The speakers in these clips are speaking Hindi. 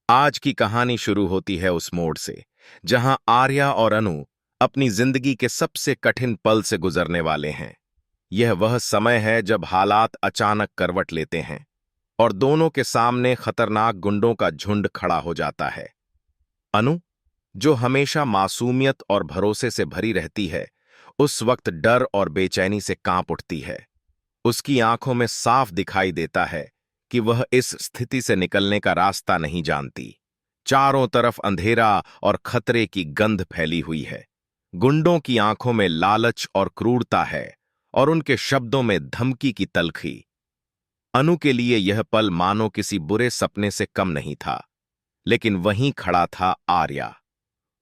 आज की कहानी शुरू होती है उस मोड़ से जहां आर्या और अनु अपनी जिंदगी के सबसे कठिन पल से गुजरने वाले हैं। यह वह समय है जब हालात अचानक करवट लेते हैं और दोनों के सामने खतरनाक गुंडों का झुंड खड़ा हो जाता है। अनु, जो हमेशा मासूमियत और भरोसे से भरी रहती है, उस वक्त डर और बेचैनी से कांप उठती है। उसकी आंखों में साफ दिखाई देता है कि वह इस स्थिति से निकलने का रास्ता नहीं जानती। चारों तरफ अंधेरा और खतरे की गंध फैली हुई है। गुंडों की आंखों में लालच और क्रूरता है और उनके शब्दों में धमकी की तलखी। अनु के लिए यह पल मानो किसी बुरे सपने से कम नहीं था। लेकिन वहीं खड़ा था आर्या।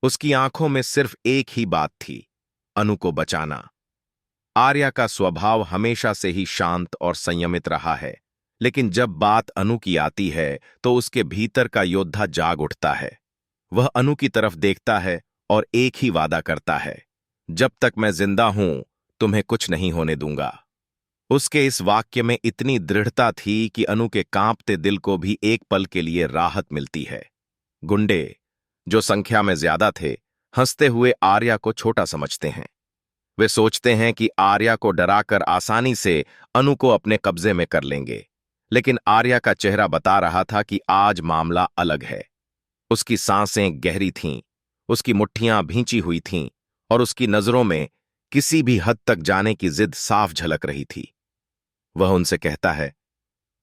उसकी आंखों में सिर्फ एक ही बात थी, अनु को बचाना। आर्या का स्वभाव हमेशा से ही शांत और संयमित रहा है, लेकिन जब बात अनु की आती है तो उसके भीतर का योद्धा जाग उठता है। वह अनु की तरफ देखता है और एक ही वादा करता है, जब तक मैं जिंदा हूं तुम्हें कुछ नहीं होने दूंगा। उसके इस वाक्य में इतनी दृढ़ता थी कि अनु के कांपते दिल को भी एक पल के लिए राहत मिलती है। गुंडे, जो संख्या में ज्यादा थे, हंसते हुए आर्या को छोटा समझते हैं। वे सोचते हैं कि आर्या को डराकर आसानी से अनु को अपने कब्जे में कर लेंगे, लेकिन आर्या का चेहरा बता रहा था कि आज मामला अलग है। उसकी सांसें गहरी थीं, उसकी मुट्ठियां भींची हुई थीं और उसकी नजरों में किसी भी हद तक जाने की जिद साफ झलक रही थी। वह उनसे कहता है,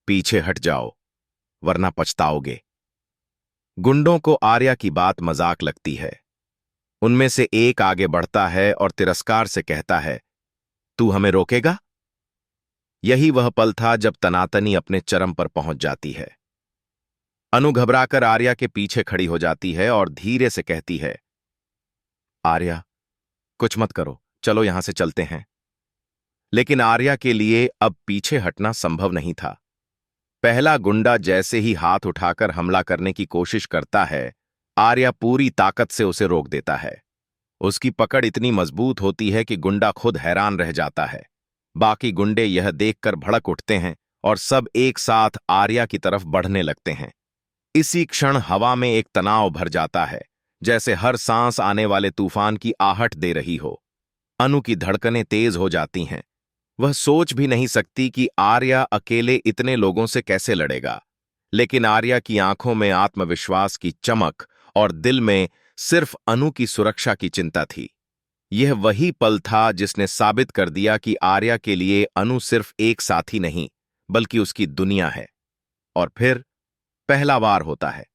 पीछे हट जाओ वरना पछताओगे। गुंडों को आर्या की बात मजाक लगती है। उनमें से एक आगे बढ़ता है और तिरस्कार से कहता है, तू हमें रोकेगा? यही वह पल था जब तनातनी अपने चरम पर पहुंच जाती है। अनु घबराकर आर्या के पीछे खड़ी हो जाती है और धीरे से कहती है, आर्या, कुछ मत करो, चलो यहां से चलते हैं। लेकिन आर्या के लिए अब पीछे हटना संभव नहीं था। पहला गुंडा जैसे ही हाथ उठाकर हमला करने की कोशिश करता है, आर्या पूरी ताकत से उसे रोक देता है। उसकी पकड़ इतनी मजबूत होती है कि गुंडा खुद हैरान रह जाता है। बाकी गुंडे यह देखकर भड़क उठते हैं और सब एक साथ आर्या की तरफ बढ़ने लगते हैं। इसी क्षण हवा में एक तनाव भर जाता है, जैसे हर सांस आने वाले तूफान की आहट दे रही हो। अनु की धड़कनें तेज हो जाती हैं। वह सोच भी नहीं सकती कि आर्या अकेले इतने लोगों से कैसे लड़ेगा। लेकिन आर्या की आंखों में आत्मविश्वास की चमक और दिल में सिर्फ अनु की सुरक्षा की चिंता थी। यह वही पल था जिसने साबित कर दिया कि आर्या के लिए अनु सिर्फ एक साथी नहीं, बल्कि उसकी दुनिया है। और फिर पहला वार होता है।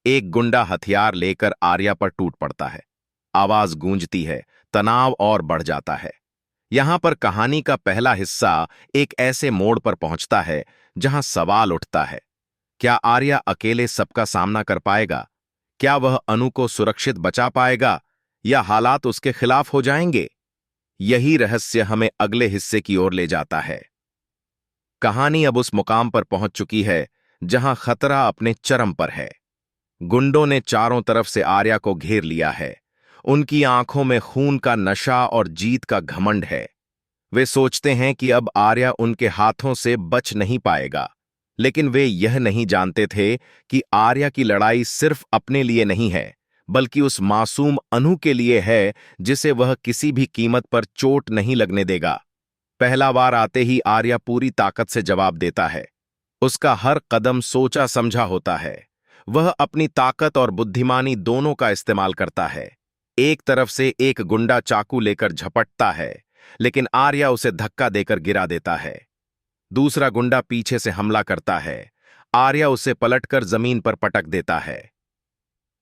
एक गुंडा हथियार लेकर आर्या पर टूट पड़ता है। आवाज गूंजती है, तनाव और बढ़ जाता है। यहां पर कहानी का पहला हिस्सा एक ऐसे मोड़ पर पहुंचता है जहां सवाल उठता है, क्या आर्या अकेले सबका सामना कर पाएगा? क्या वह अनु को सुरक्षित बचा पाएगा या हालात उसके खिलाफ हो जाएंगे? यही रहस्य हमें अगले हिस्से की ओर ले जाता है। कहानी अब उस मुकाम पर पहुंच चुकी है जहां खतरा अपने चरम पर है। गुंडों ने चारों तरफ से आर्या को घेर लिया है। उनकी आंखों में खून का नशा और जीत का घमंड है। वे सोचते हैं कि अब आर्या उनके हाथों से बच नहीं पाएगा। लेकिन वे यह नहीं जानते थे कि आर्या की लड़ाई सिर्फ अपने लिए नहीं है, बल्कि उस मासूम अनु के लिए है जिसे वह किसी भी कीमत पर चोट नहीं लगने देगा। पहला बार आते ही आर्या पूरी ताकत से जवाब देता है। उसका हर कदम सोचा समझा होता है। वह अपनी ताकत और बुद्धिमानी दोनों का इस्तेमाल करता है। एक तरफ से एक गुंडा चाकू लेकर झपटता है, लेकिन आर्या उसे धक्का देकर गिरा देता है। दूसरा गुंडा पीछे से हमला करता है। आर्या उसे पलटकर जमीन पर पटक देता है।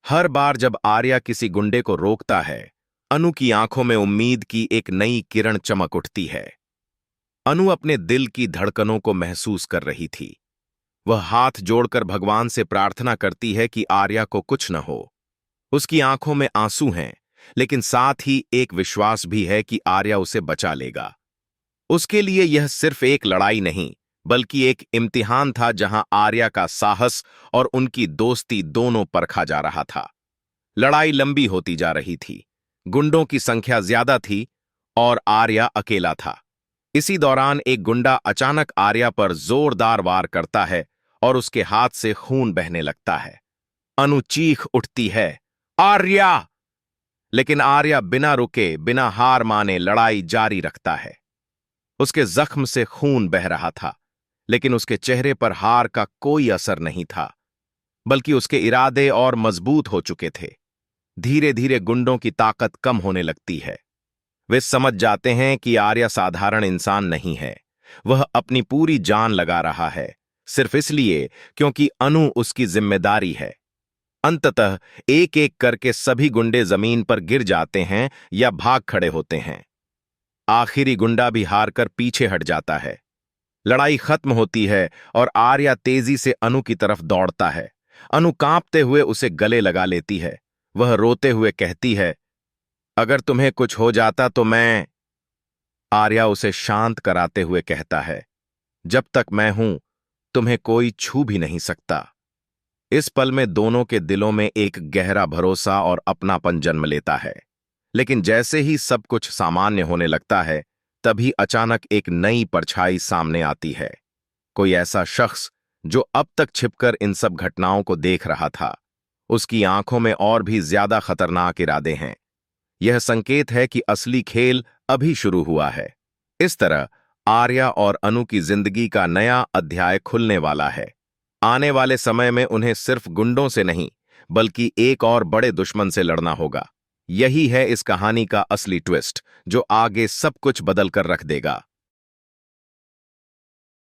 हर बार जब आर्या किसी गुंडे को रोकता है, अनु की आंखों में उम्मीद की एक नई किरण चमक उठती है। अनु अपने दिल की धड़कनों को महसूस कर रही थी। वह हाथ जोड़कर भगवान से प्रार्थना करती है कि आर्या को कुछ न हो। उसकी आंखों में आंसू हैं, लेकिन साथ ही एक विश्वास भी है कि आर्या उसे बचा लेगा। उसके लिए यह सिर्फ एक लड़ाई नहीं, बल्कि एक इम्तिहान था जहां आर्या का साहस और उनकी दोस्ती दोनों परखा जा रहा था। लड़ाई लंबी होती जा रही थी। गुंडों की संख्या ज्यादा थी और आर्या अकेला था। इसी दौरान एक गुंडा अचानक आर्या पर जोरदार वार करता है और उसके हाथ से खून बहने लगता है। अनु चीख उठती है, आर्या। लेकिन आर्या बिना रुके, बिना हार माने लड़ाई जारी रखता है। उसके जख्म से खून बह रहा था, लेकिन उसके चेहरे पर हार का कोई असर नहीं था, बल्कि उसके इरादे और मजबूत हो चुके थे। धीरे धीरे गुंडों की ताकत कम होने लगती है। वे समझ जाते हैं कि आर्या साधारण इंसान नहीं है। वह अपनी पूरी जान लगा रहा है, सिर्फ इसलिए क्योंकि अनु उसकी जिम्मेदारी है। अंततः एक एक करके सभी गुंडे जमीन पर गिर जाते हैं या भाग खड़े होते हैं। आखिरी गुंडा भी हार कर पीछे हट जाता है। लड़ाई खत्म होती है और आर्या तेजी से अनु की तरफ दौड़ता है। अनु कांपते हुए उसे गले लगा लेती है। वह रोते हुए कहती है, अगर तुम्हें कुछ हो जाता तो मैं। आर्या उसे शांत कराते हुए कहता है, जब तक मैं हूं तुम्हें कोई छू भी नहीं सकता। इस पल में दोनों के दिलों में एक गहरा भरोसा और अपनापन जन्म लेता है। लेकिन जैसे ही सब कुछ सामान्य होने लगता है, तभी अचानक एक नई परछाई सामने आती है। कोई ऐसा शख्स जो अब तक छिपकर इन सब घटनाओं को देख रहा था। उसकी आंखों में और भी ज्यादा खतरनाक इरादे हैं। यह संकेत है कि असली खेल अभी शुरू हुआ है। इस तरह आर्या और अनु की जिंदगी का नया अध्याय खुलने वाला है। आने वाले समय में उन्हें सिर्फ गुंडों से नहीं, बल्कि एक और बड़े दुश्मन से लड़ना होगा। यही है इस कहानी का असली ट्विस्ट, जो आगे सब कुछ बदल कर रख देगा।